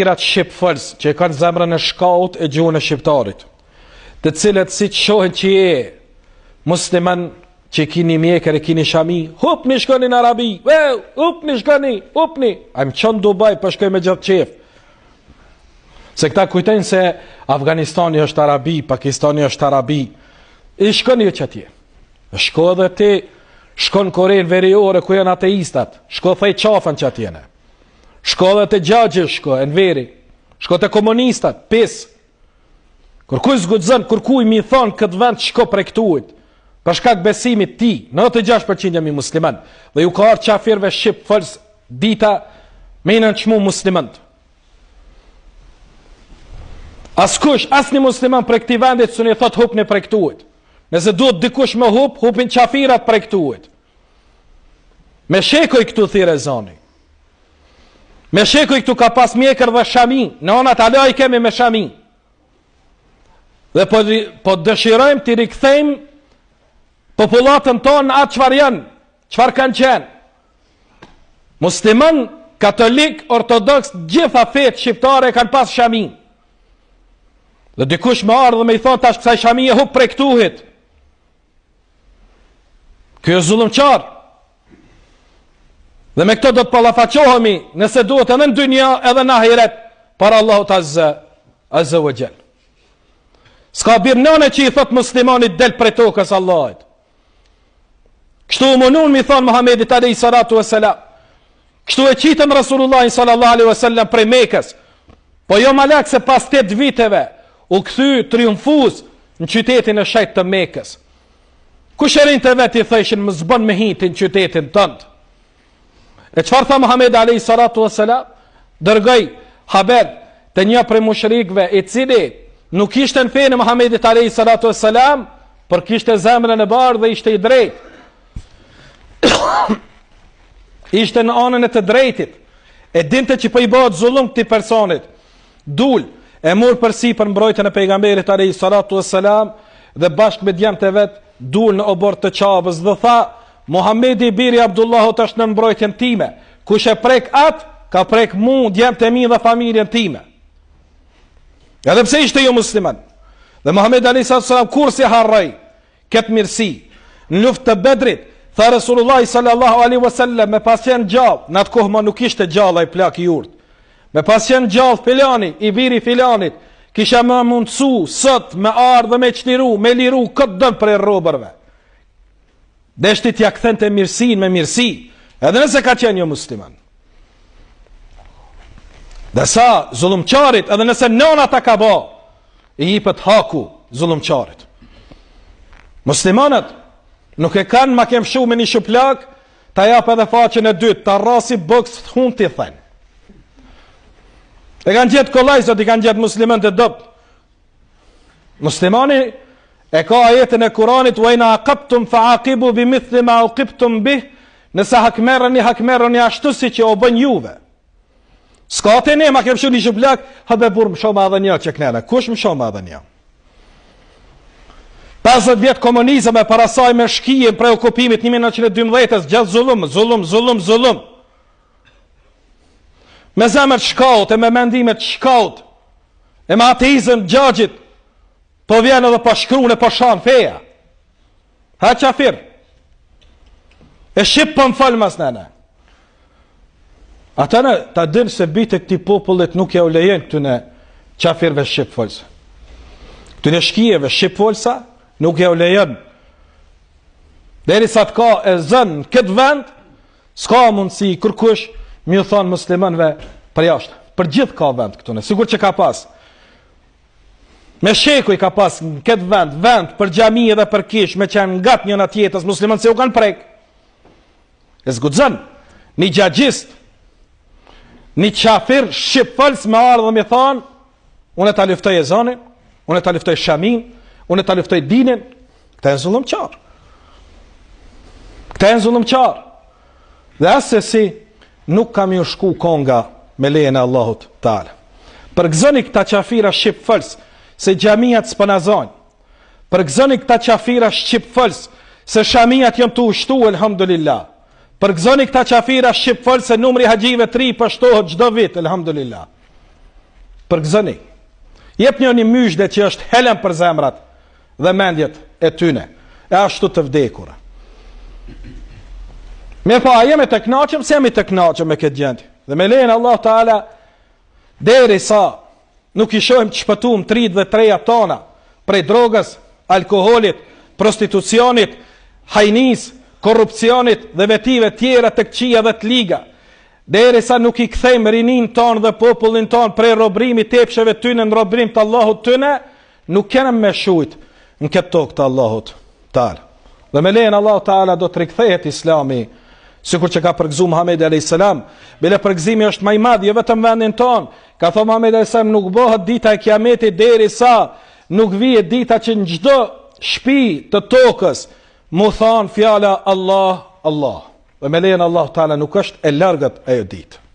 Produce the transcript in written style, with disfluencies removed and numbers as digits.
Shqipfëls që kanë zemrën e shkaut e gjuhën e shqiptarit, të cilët si të shohin që je musliman, që kini mjekër e kini shami, hupni shkoni në Arabi, hupni shkoni, hupni, a më qënë Dubai për shkoj me gjithë qef. Se këta kujtojnë se Afganistani është Arabi, Pakistani është Arabi, i shkoni jo që tje. Shko edhe ti, shko në Korenë veriore ku janë ateistat, shko thej qafën që tjene. Shko dhe të gjagje, shko, e në veri. Shko të komunistat, pis. Kërkuj zgudzën, kërkuj mi thonë këtë vend shko prej këtuit. Për shkak besimit ti, 96% jam i musliman. Dhe ju ka arë qafirve shqip fëls dita me i nënqmu muslimant. Askush, as një musliman prej këti vendit së një thot hupni prej këtuit. Nëse duhet dikush me hupin qafirat prej këtuit. Me shekoj këtu thire zoni. Me shekuj këtu ka pas mjekër dhe shami, në onat ala i kemi me shami. Dhe po dëshirojmë të rikthejmë popullatën tonë në atë qëfar janë, qëfar kanë qenë. Musliman, katolik, ortodoks, gjitha fetë shqiptare kanë pas shami. Dhe dikush me ardhë dhe me i thonë tash kësaj shami e hup prej këtuhit. Kjo është zullumqar. Dhe me këto do të pallafaqohemi nëse duhet edhe në dynja edhe në ahiret para Allahut azza wa jall. S'ka birë nëne që i thot muslimanit del prej tokës Allahit. Kështu u munun mi thonë Muhammedit alayhi salatu wassalam. Kështu e qitën Rasulullahin sallallahu alaihi wasallam prej Mekës. Po jo malak se pas 8 viteve u kthy triumfuz në qytetin e shejt të Mekës. Kusherin të vet i thëshin më zbon me hitin qytetin tënd. E qëfar tha Muhammed alayhi salatu wassalam? Dërgoj haber të një prej mushrikëve i cili nuk ishte në fenë Muhammedit alayhi salatu wassalam, por kishte zemrën e bardhë dhe ishte i drejtë. Ishte në anën e të drejtit. E dinte që po i bëhet zullum këtij personit. Dul e mor përsi për mbrojtjen e pejgamberit alayhi salatu wassalam dhe bashkë me djemtë e vet dul në obor të Qabës dhe tha: Muhammedi biri Abdullahut është në mbrojtjen time. Kush e prek atë, ka prek mu, djemtë e mi dhe familjen time. Edhe pse ishte jo musliman. Dhe Muhammed a.s. kur si harroj këtë mirësi. Në luftë të Bedrit, tha Rasulullah sallallahu alaihi wasallam, me pas qenë gjallë, në atë kohë ma nuk ishte gjallë ai plak i urt. Me pas qenë gjallë filani, i biri filanit, kisha më mundësu sot me ardhë dhe me qliru, me liru këtë dëmë për e robërve. Deshti t'ja këthen të mirësin me mirësi, edhe nëse ka qenë jo musliman. Dhe sa zullumqarit, edhe nëse nëna ta ka ba, i jipët haku zullumqarit. Muslimanët nuk e kanë ma kem shu me një shuplak, ta jap edhe faqen e dytë, ta rasi bëks të hun t'i thënë. E kanë gjithë kolajzot, i kanë gjithë musliman të dëpt. Muslimani e ka ajetin e Kuranit: wa in aqabtum fa'aqibu bimithli ma uqibtum bih. Nëse hakmerrni ashtu si që o bën juve. S'ka të ne ma kem shu një shuplak, habe burë më shoma edhe një që knene. Kush më shoma edhe një? 50 vjetë komunizëm e parasaj me shkije prej okupimit 1912, gjithë zullum. Me zemër shkaut, e me mendimet shkaut, e me ateizëm gjagjit, po vjen edhe po shkruan e po shan feja. Ha qafir. E shqip po më falë mas nene. Atëne, ta dinë se bitë këti popullit nuk ja u lejen këtune qafirve shqip folsa. Këtune shkijeve shqip folsa, nuk ja u lejen. Deri sa të ka e zënë në këtë vend, s'ka mundësi kërkush mi u thonë muslimanve për jashtë. Për gjithë ka vend këtune, sigur që ka pas. Me sheku i ka pas në këtë vend për gjami edhe për kish, me qenë nga të njën atjetës, musliman se u kanë prek. E zgudzën, një gjagjist, një qafir shqipëls me ardhë dhe me thonë: unë e ta luftoj e zonin, unë e ta luftoj shamin, unë e ta luftoj dinin. Këta e në zullumqar. Dhe asë si nuk kam ju shku konga me lejen e Allahut Teala. Përgëzoni këta qafira shqipëls se gjamiat s'pënazojnë. Përgëzoni këta qafira shqipëls se shamijat jënë të ushtu, elhamdulillah. Përgëzoni këta qafira shqipëls se numri haxhive 3 pështohet çdo vit, elhamdulillah. Përgëzoni. Jep një myshde që është helen për zemrat dhe mendjet e tyne, e ashtu të vdekur. Me pa, jemi të knaqëm, se jemi të knaqëm me këtë gjendje. Dhe me lejnë Allah Taala, deri sa nuk i shohim të shpëtum 33 tona prej drogës, alkoholit, prostitucionit, hajnis, korrupsionit dhe vetive tjera të këqija dhe të liga, deri sa nuk i kthejmë rinin ton dhe popullin ton prej robrimit tepsheve tyne në robrim të Allahut tyne, nuk kena me shujt në këtë tokë të Allahut Taala. Dhe me lejnë Allah Taala do të rikthehet Islami, sikur që ka përgëzu Muhamedi a.s. Bile përgëzimi është më i madh jo vetëm vendin ton. Ka thënë Muhamedi a.s. nuk bëhet dita e Kiametit derisa nuk vihet dita që në çdo shtëpi të tokës mu thon fjala Allah, Allah. Dhe me lejnë Allah Taala nuk është e largët ajo ditë.